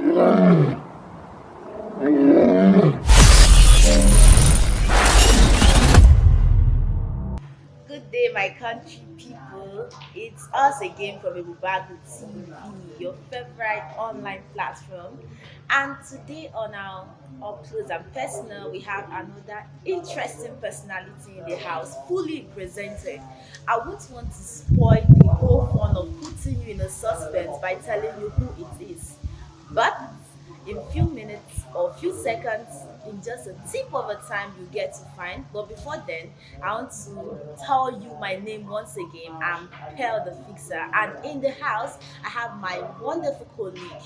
Good day, my country people. It's us again from Ebubeagu TV, your favorite online platform. And today on our Up Close and Personal, we have another interesting personality in the house, fully presented. I wouldn't want to spoil the whole fun of putting you in a suspense by telling you who it is. But in few minutes or few seconds, in just a tip of a time, you get to find. But before then, I want to tell you my name once again. I'm Pearl the Fixer, and in the house, I have my wonderful colleague.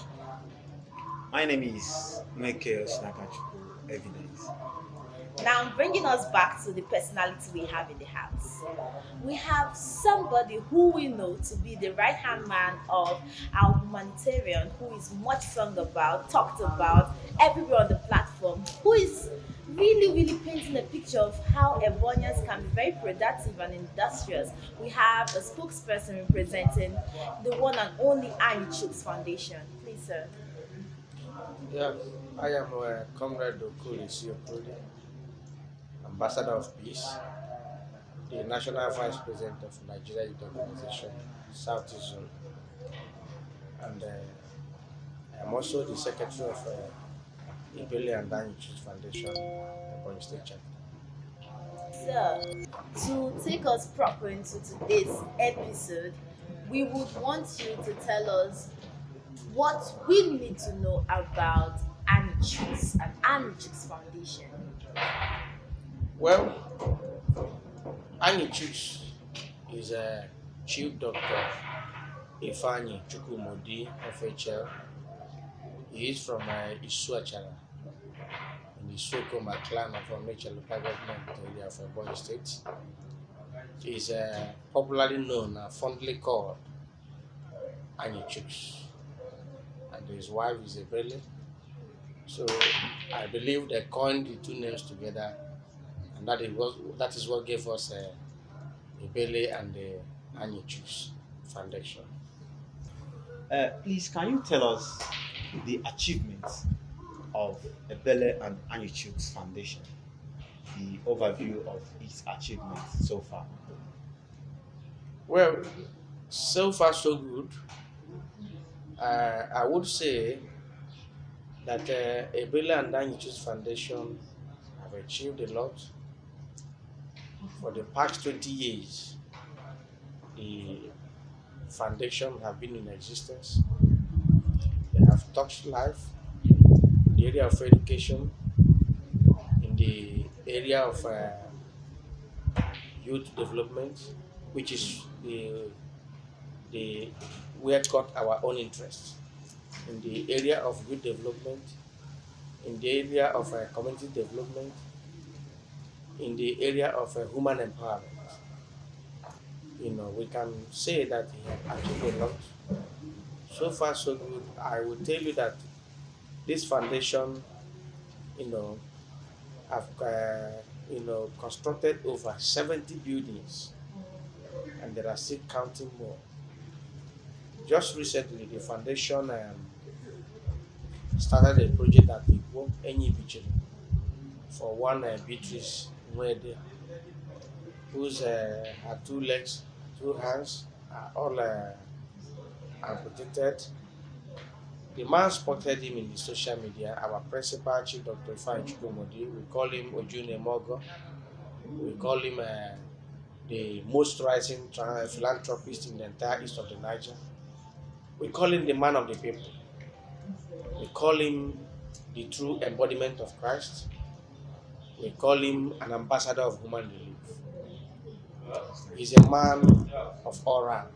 My name is Michael Shinakachuku Evidence. Now, bringing us back to the personality we have in the house. We have somebody who we know to be the right hand man of our humanitarian, who is much sung about, talked about everywhere on the platform, who is really painting a picture of how Ebonians can be very productive and industrious. We have a spokesperson representing the one and only Anyichuks Foundation. Please, sir. Yeah, I am Comrade Okuli Siokuli, Ambassador of Peace, the National Vice President of Nigeria Youth Organization, Southeast Zone, and I am also the Secretary of Ebele Anyichuks Foundation, Ebonyi State Chapter. So, to take us proper into today's episode, we would want you to tell us what we need to know about Anyichuks and Anyichuks Foundation. Well, Anyichuks is a Chief Doctor Ifeanyi Chukwumodi FHL. He is from Isuachara in the Sokoma clan of Nature local government area of Ebonyi State. He is popularly known and fondly called Anyichuks, and his wife is Ebele. So I believe they coined the two names together, and that is what gave us Ebele and the Anyichuks Foundation. Please, can you tell us the achievements of Ebele and Anyichuks Foundation? The overview of its achievements so far. Well, so far so good. I would say that Ebele and Anyichuks Foundation have achieved a lot. For the past 20 years, the foundation have been in existence. They have touched life in the area of education, in the area of youth development, which is the where caught our own interest, in the area of youth development, in the area of community development, in the area of human empowerment. We can say that he has achieved a lot. So far, so good. I will tell you that this foundation, have constructed over 70 buildings, and there are still counting more. Just recently, the foundation started a project at the Ebubeagu for one Beatrice Nwede, whose her two legs, two hands are all amputated. The man spotted him in the social media. Our principal, Chief Dr. Ifeanyi Chukwumodi, we call him Ojune Mogo. We call him the most rising philanthropist in the entire east of the Niger. We call him the man of the people. We call him the true embodiment of Christ. We call him an ambassador of human relief. He's a man of all rank.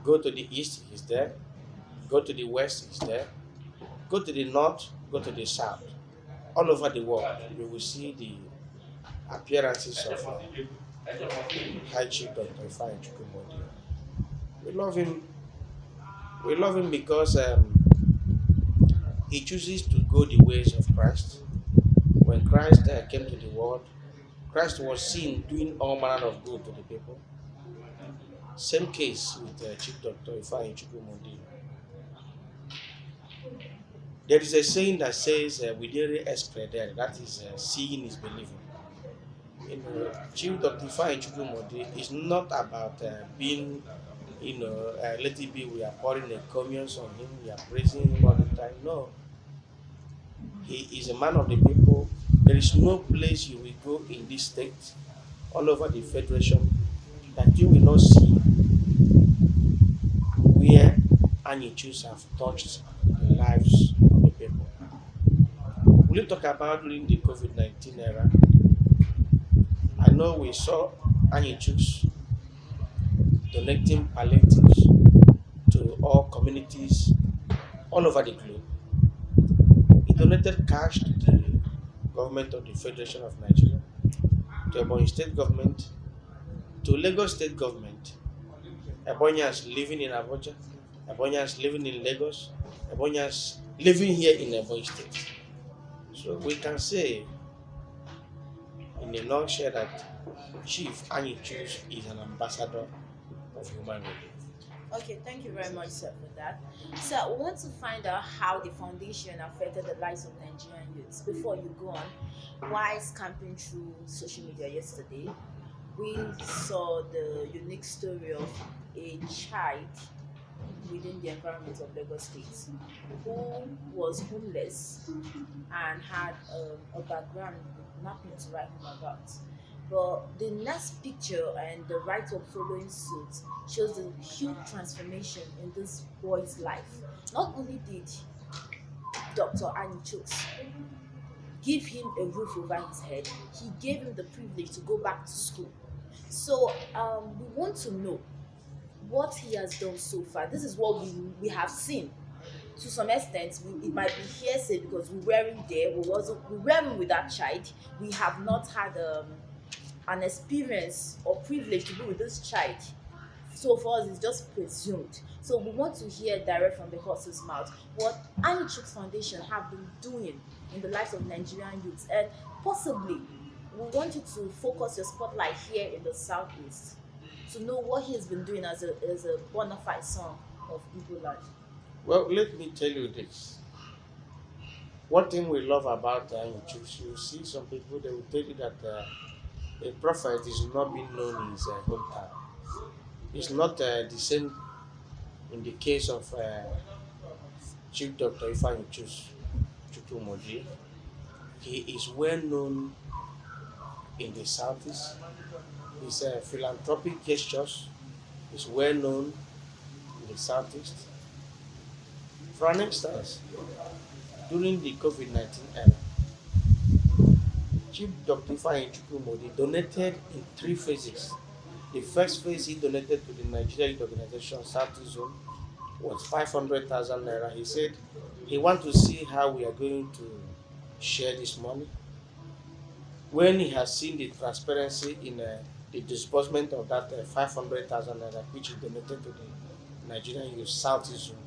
Go to the east, he's there. Go to the west, he's there. Go to the north, go to the south. All over the world, you will see the appearances of High Chief Dr. Ifeanyi Chukwumodi. We love him. We love him because he chooses to go the ways of Christ. When Christ came to the world, Christ was seen doing all manner of good to the people. Same case with Chief Dr. Ifeanyi Chukwumodi. There is a saying that says, "Videre es credere," that is, seeing is believing. Chief Dr. Ifeanyi Chukwumodi is not about being, let it be we are pouring a communions on him, we are praising him all the time. No, he is a man of the people. There is no place you will go in this state, all over the federation, that you will not see where Anyichuks have touched the lives of the people. Will you talk about during the COVID-19 era? I know we saw Anyichuks donating palliatives to all communities all over the globe. He donated cash to the government of the Federation of Nigeria, to Ebonyi State government, to Lagos State government. Ebonyans living in Abuja, Ebonyans living in Lagos, Ebonyans living here in Ebonyi State. So we can say, in a nutshell, that Chief Anyichuks is an ambassador of human rights. Okay, thank you very much, sir, for that. So, we want to find out how the foundation affected the lives of Nigerian youths. Before you go on, while camping through social media yesterday, we saw the unique story of a child within the environment of Lagos State who was homeless and had a background with nothing to write home about. But the next picture and the write-up following suit shows the huge transformation in this boy's life. Not only did Dr. Anyichuks give him a roof over his head, he gave him the privilege to go back to school. So we want to know what he has done so far. This is what we have seen. To some extent, it might be hearsay because we weren't there. We weren't with that child. We have not had an experience or privilege to be with this child. So for us, it's just presumed. So we want to hear direct from the horse's mouth what Anyichuks Foundation have been doing in the lives of Nigerian youths, and possibly we want you to focus your spotlight here in the southeast to know what he has been doing as a bona fide son of Igbo land. Well, let me tell you this. One thing we love about Anyichuks, you see some people, they will tell you that a prophet is not being known in his hometown. It's not the same in the case of Chief Dr. Ifeanyi Chukwumodi. He is well known in the southeast. His philanthropic gestures is well known in the southeast. For an instance, during the COVID-19 era, Chief Dr. Ifeanyi Chukwumodi donated in 3 phases. The first phase he donated to the Nigeria Youth Organization Southeast Zone was 500,000 naira. He said he wants to see how we are going to share this money. When he has seen the transparency in the disbursement of that 500,000 naira, which he donated to the Nigerian Youth Southeast Zone,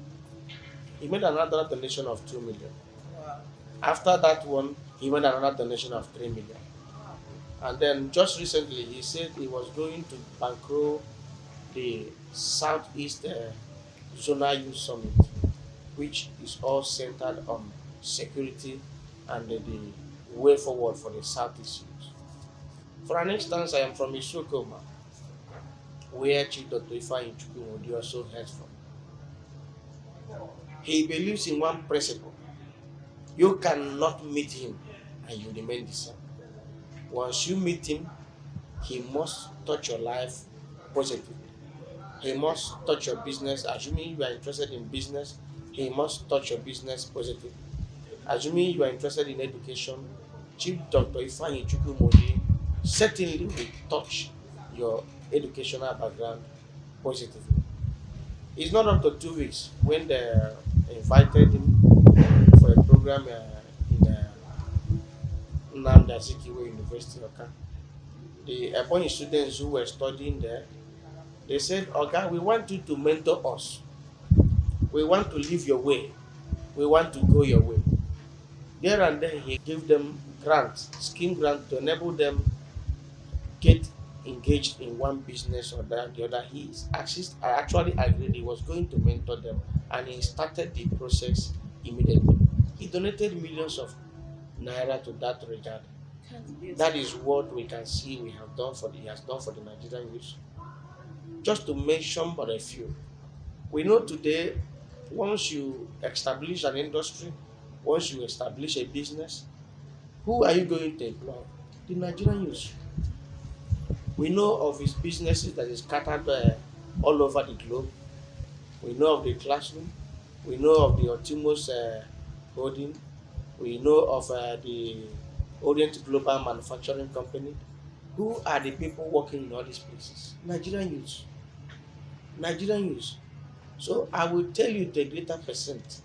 he made another donation of 2 million. Wow. After that one, he made another donation of 3 million. And then just recently, he said he was going to bankroll the Southeast Zonal Youth Summit, which is all centered on security and the way forward for the Southeast youth. For an instance, I am from Isokoma, where Chief Dr. Ifeanyi Chukwumodi also hails from. He believes in one principle. You cannot meet him and you remain the same. Once you meet him, he must touch your life positively. He must touch your business. Assuming you are interested in business, he must touch your business positively. Assuming you are interested in education, Chief Dr. Ifeanyi Chukwumodi certainly will touch your educational background positively. It's not up to 2 weeks when they invited him for a program in Nnamdi Azikiwe University, Oka. The Ebonyi students who were studying there, they said, "Okay, we want you to mentor us. We want to live your way. We want to go your way." There and then he gave them grants, scheme grant to enable them get engaged in one business or the other. I actually agreed he was going to mentor them, and he started the process immediately. He donated millions of naira to that regard. That's That beautiful. is what we can see he has done for the Nigerian youth. Just to mention but a few. We know today, once you establish an industry, once you establish a business, who are you going to employ? The Nigerian youth. We know of his businesses that is scattered all over the globe. We know of the classroom. We know of the Optimus holding. We know of the Orient Global Manufacturing Company. Who are the people working in all these places? Nigerian youth. Nigerian youth. So I will tell you the greater percent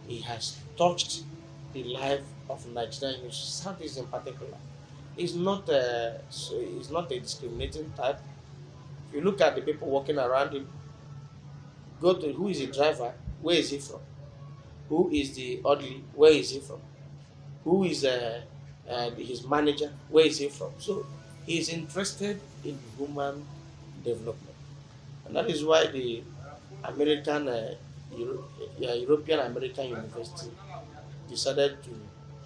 he has touched the life of Nigerian youth, Southeast in particular. He's not a discriminating type. If you look at the people walking around him, go to who is the driver, where is he from? Who is the orderly, where is he from? Who is his manager, where is he from? So he is interested in human development. And that is why the American, European American University decided to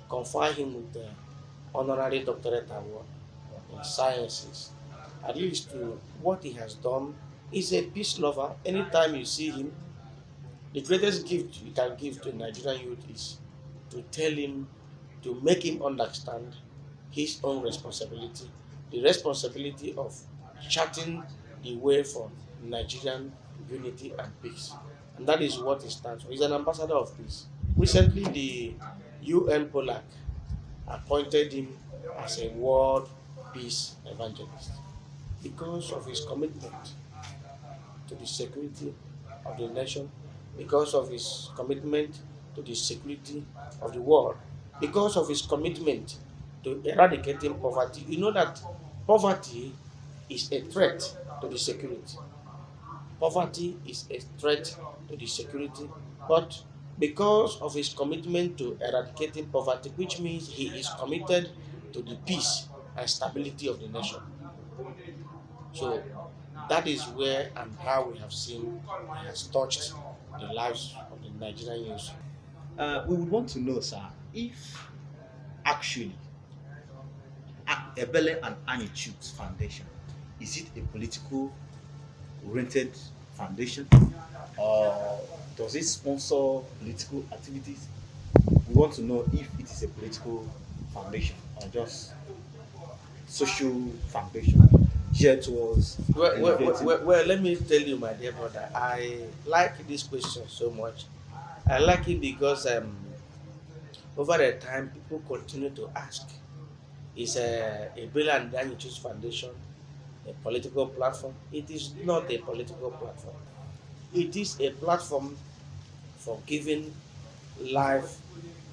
confer him with the honorary doctorate award in sciences. At least to what he has done, he's a peace lover. Anytime you see him, the greatest gift you can give to a Nigerian youth is to tell him, to make him understand his own responsibility, the responsibility of charting the way for Nigerian unity and peace. And that is what he stands for. He's an ambassador of peace. Recently, the UN POLAC appointed him as a world peace evangelist because of his commitment to the security of the nation, because of his commitment to the security of the world, because of his commitment to eradicating poverty. You know that poverty is a threat to the security. Poverty is a threat to the security, but because of his commitment to eradicating poverty, which means he is committed to the peace and stability of the nation. So that is where and how we have seen he has touched the lives of the Nigerian youth. We would want to know, sir, if actually Ebele and Anyichuks Foundation, is it a political oriented foundation or does it sponsor political activities? We want to know if it is a political foundation or just social foundation geared towards elevating. Let me tell you, my dear brother, I like this question so much. I like it because over the time people continue to ask, is a Ebele and Anyichuks Foundation a political platform? It is not a political platform. It is a platform for giving life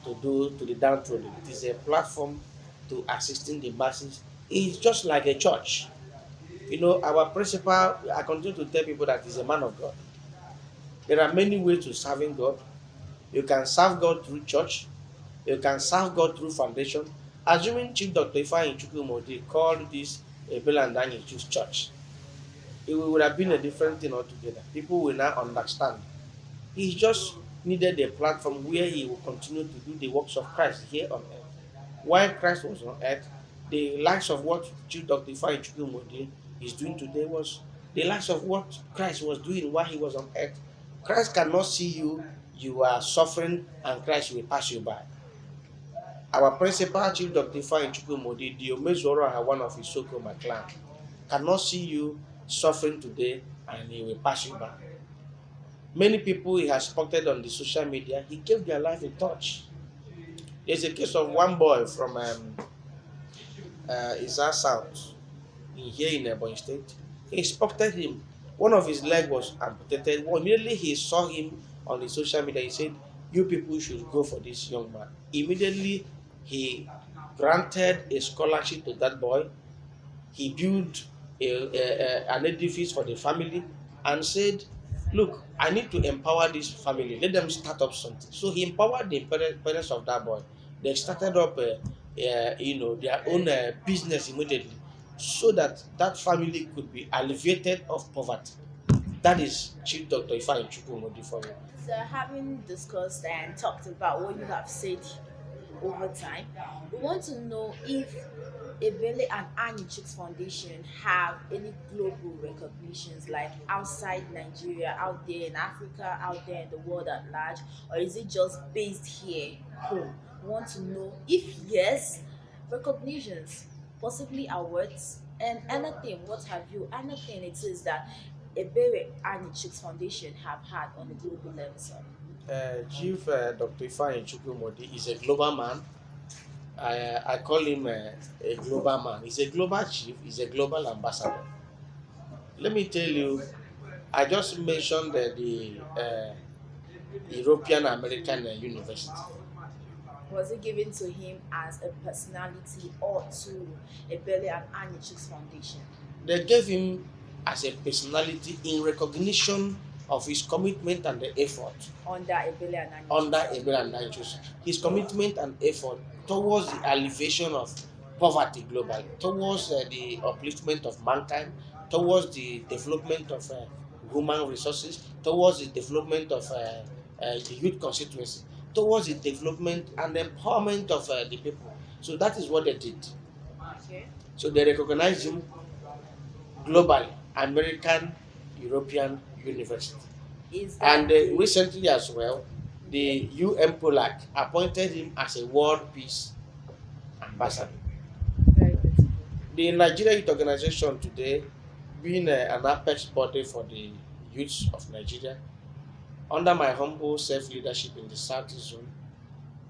to the downtrodden. It is a platform to assisting the masses. It's just like a church. You know, our principal, I continue to tell people that he's a man of God. There are many ways to serving God. You can serve God through church. You can serve God through foundation. Assuming Chief Dr. Ifeanyi Chukwumodi called this Ebele and Anyichuks Church, it would have been a different thing altogether. People will now understand. He just needed a platform where he will continue to do the works of Christ here on earth. While Christ was on earth, the likes of what Chief Dr. Ifeanyi Chukwumodi is doing today was the likes of what Christ was doing while he was on earth. Christ cannot see you, you are suffering, and Christ will pass you by. Our principal, Chief Dr. Ifeanyi Chukwumodi, the Omezoro, one of his so-called clan, cannot see you suffering today and he will pass you by. Many people he has spotted on the social media, he gave their life a touch. There's a case of one boy from Isa South, here in Ebonyi State. He spotted him. One of his leg was amputated. Well, immediately he saw him on the social media. He said, "You people should go for this young man." Immediately he granted a scholarship to that boy. He built an edifice for the family and said, "Look, I need to empower this family. Let them start up something." So he empowered the parents of that boy. They started up, their own business immediately, so that that family could be alleviated of poverty. That is Chief Dr. Ifeanyi Chukwumodi for you. So, having discussed and talked about what you have said over time, we want to know if Ebele and Anyichuks Foundation have any global recognitions, like outside Nigeria, out there in Africa, out there in the world at large, or is it just based here home? We want to know if yes, recognitions, possibly awards, and anything. What have you? Anything it is that Ebele Anyichuks Foundation have had on a global level, sir? Chief Dr. Ifeanyi Chukwumodi is a global man. I call him a global man. He's a global chief. He's a global ambassador. Let me tell you, I just mentioned the European American University. Was it given to him as a personality or to Ebele and Anyichuks Foundation? They gave him as a personality in recognition of his commitment and the effort Under Ebele and Anyichuks? under Ebele and Anyichuks. His commitment and effort towards the alleviation of poverty globally, towards the upliftment of mankind, towards the development of human resources, towards the development of the youth constituency, towards the development and empowerment of the people. So that is what they did. Okay. So they recognized him globally, American, European University. Is that And recently as well, the UN POLAC appointed him as a World Peace Ambassador. very beautiful? The Nigeria Youth Organization today, being an apex body for the youths of Nigeria, under my humble self-leadership in the Southeast Zone,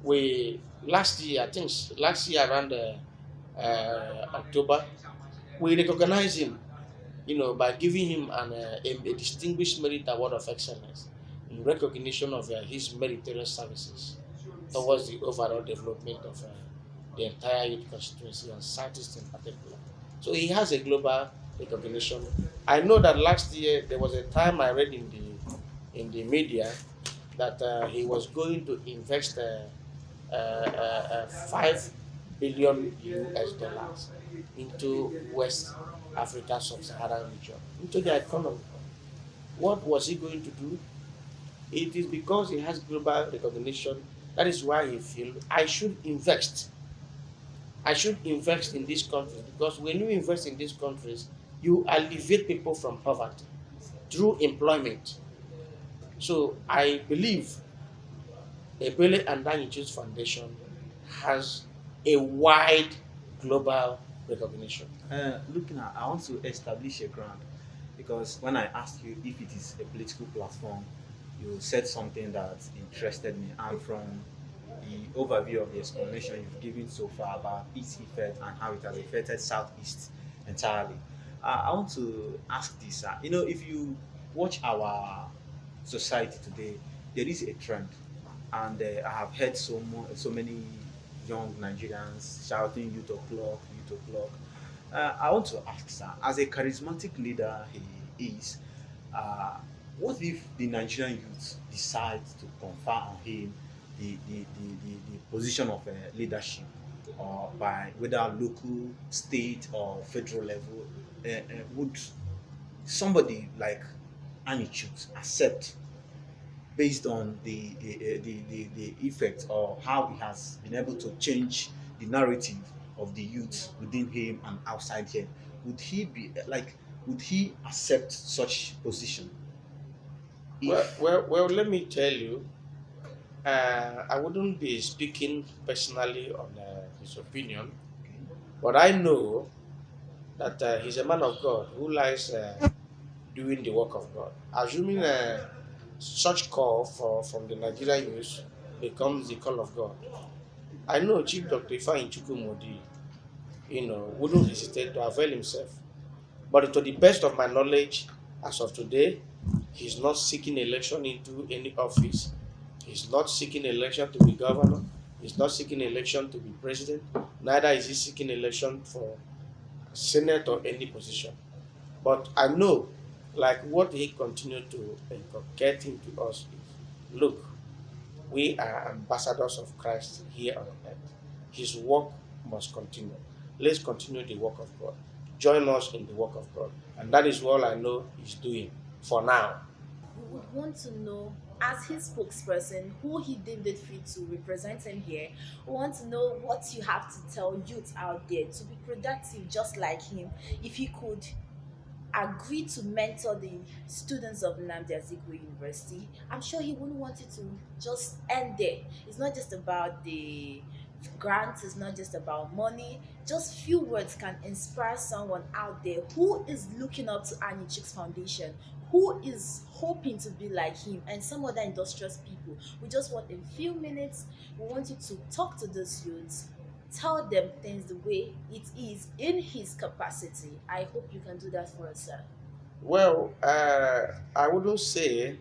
we last year, I think last year around October, we recognized him, by giving him a distinguished merit award of excellence in recognition of his meritorious services towards the overall development of the entire youth constituency and Southeast in particular. So he has a global recognition. I know that last year there was a time I read in the media that he was going to invest 5 billion US dollars into West Africa sub-Saharan region, into the economy. What was he going to do? It is because he has global recognition. That is why he feels I should invest. I should invest in these countries, because when you invest in these countries, you alleviate people from poverty through employment. So I believe Ebele and Anyichuks Foundation has a wide global recognition. Looking at, I want to establish a ground because when I asked you if it is a political platform, you said something that interested me, and from the overview of the explanation you've given so far about its effect and how it has affected Southeast entirely, I want to ask this. If you watch our society today, there is a trend, and I have heard so many young Nigerians shouting "Youth o'clock, Youth o'clock." I want to ask, sir, as a charismatic leader he is, what if the Nigerian youth decide to confer on him the position of leadership, or by whether local, state, or federal level? Would somebody like Anyichuks accept, based on the effect or how he has been able to change the narrative of the youth within him and outside him? Would he accept such position? Well, let me tell you, I wouldn't be speaking personally on his opinion, Okay. but I know that he's a man of God who likes doing the work of God. Assuming such call from the Nigerian youth becomes the call of God, I know Chief Dr. Ifeanyi Chukwumodi, wouldn't hesitate to avail himself. But to the best of my knowledge, as of today, he's not seeking election into any office. He's not seeking election to be governor. He's not seeking election to be president. Neither is he seeking election for Senate or any position. But I know, like what he continued to get into us is, look, we are ambassadors of Christ here on earth. His work must continue. Let's continue the work of God. Join us in the work of God. And that is all I know he's doing. for now. We would want to know, as his spokesperson, who he deemed it fit to represent him here. We want to know what you have to tell youth out there to be productive just like him. If he could agree to mentor the students of Nnamdi Azikiwe University, I'm sure he wouldn't want it to just end there. It's not just about the grants, it's not just about money. Just few words can inspire someone out there who is looking up to Anyichuks Foundation, who is hoping to be like him and some other industrious people. We just want in few minutes, we want you to talk to those youths, tell them things the way it is in his capacity. I hope you can do that for us, sir. Well, I wouldn't say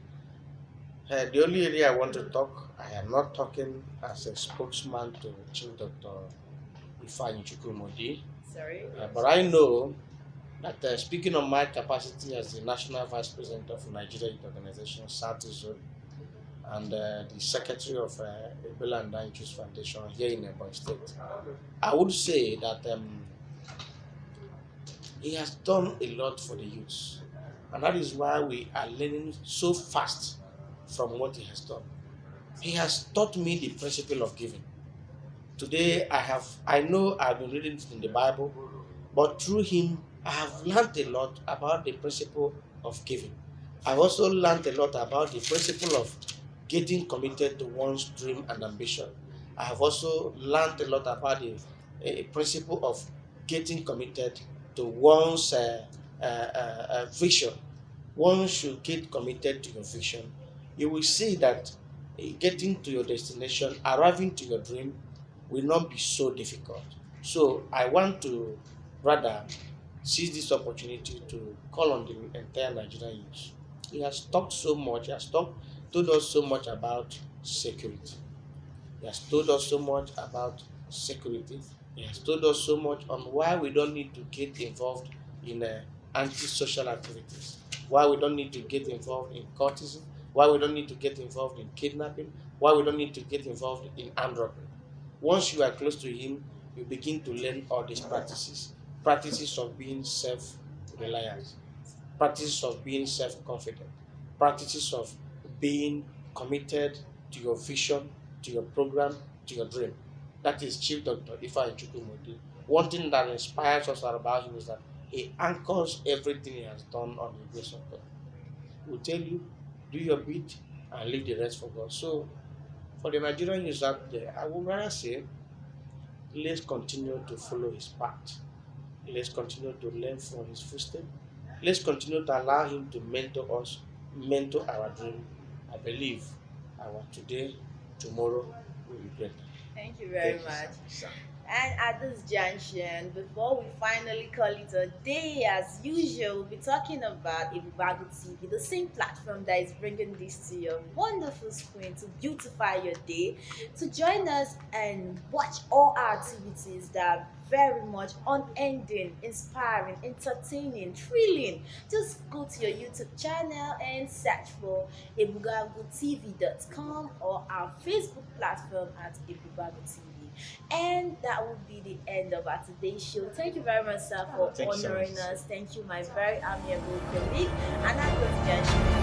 the only area I want to talk, I am not talking as a spokesman to Chief Dr. Ifeanyi Chukwumodi, Sorry. but I know that speaking on my capacity as the National Vice President of Nigeria Youth Organization, Southeast Zone, and the Secretary of Ebele Anyichuks Foundation here in Ebonyi State, I would say that he has done a lot for the youths, and that is why we are learning so fast from what he has done. He has taught me the principle of giving. Today, I know I've been reading it in the Bible, but through him, I have learned a lot about the principle of giving. I've also learned a lot about the principle of getting committed to one's dream and ambition. I have also learned a lot about the principle of getting committed to one's vision. One should get committed to your vision. You will see that getting to your destination, arriving to your dream, will not be so difficult. So I want to rather seize this opportunity to call on the entire Nigerian youth. He has talked so much, he has told us so much about security. He has told us so much about security. He has told us so much on why we don't need to get involved in anti-social activities, why we don't need to get involved in cultism, why we don't need to get involved in kidnapping, why we don't need to get involved in armed robbery. Once you are close to him, you begin to learn all these practices of being self-reliant, practices of being self-confident, practices of being committed to your vision, to your program, to your dream. That is Chief Dr. Ifeanyi Chukwumodi. One thing that inspires us about him is that he anchors everything he has done on the grace of God. He will tell you, do your bit and leave the rest for God. So, for the Nigerian youth out there, I would rather say, let's continue to follow his path. Let's continue to learn from his footsteps. Let's continue to allow him to mentor us, mentor our dream. I believe our today, tomorrow will be better. Thank you very much. And at this junction, before we finally call it a day, as usual, we'll be talking about Ebubeagu TV, the same platform that is bringing this to your wonderful screen to beautify your day. To join us and watch all our activities that are very much unending, inspiring, entertaining, thrilling. Just go to your YouTube channel and search for ebubeagutv.com or our Facebook platform at Ebubeagu TV. And that will be the end of our today's show. Thank you very much, sir, for Thank you so honoring much. us. Thank you, my very amiable colleague. And I'm going to